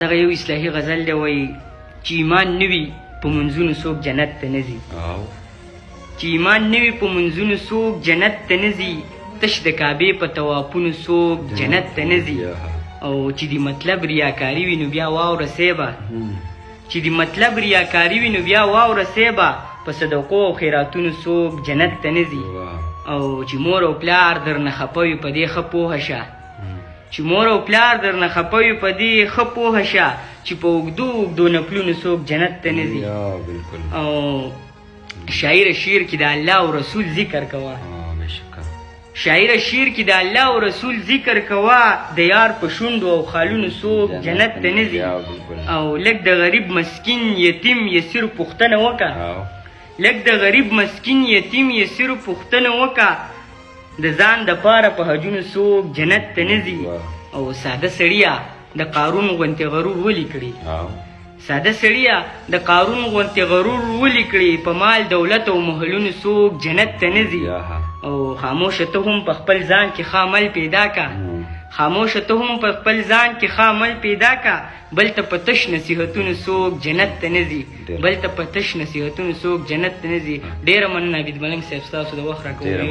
دغه یو اصلاحي غزل دی وایي چې ایمان نه وي په منځونو څوک جنت ته نه ځي چې ایمان نه وي په منځونو څوک جنت ته نه ځي تش د کعبې په طوافونو څوک جنت ته نه ځي او چې د مطلب ریاکاري وي نو بیا واوره سیبه چې د مطلب ریاکاري وي نو بیا واوره سیبه په صدقو او خیراتونو څوک جنت ته نه ځي او چې مور او پلار درنه خفه وي په دې ښه پوهه شه چې مور او پلار درنه خفه وي په دې ښه پوهه شه چې په اوږدو اوږدو نفلونو څوک جنت ته نه ځي او شاعر شعر کې د الله او رسول ذکر کوه شاعر شعر کې د الله او رسول ذکر کوه د یار په شونډو او خالونو څوک جنت ته نه ځي او لږ د غریب مسکین یتیم یسیر پوښتنه وکړه لږ د غریب مسکین یتیم یسیر پوښتنه وکړه د ځان دپاره په حجونو څوک جنت ته نه ځي او ساده سړیه د قارون غوندې غرور ولې کړي ساده سړیه د قارون غوندې غرور ولې کړي په مال دولت او محلونو څوک جنت ته نه ځي او خاموشه ته هم په خپل ځان کې ښه عمل پیدا کا خاموشه ته هم په خپل ځان کې ښه عمل پیدا کا بل ته په تش نصیحتونو څوک جنت ته نه ځي بل ته په تش نصیحتونو څوک جنت ته نه ځي ډېره مننه عبید ملنګ صاحب ستاسو د وخت راکولو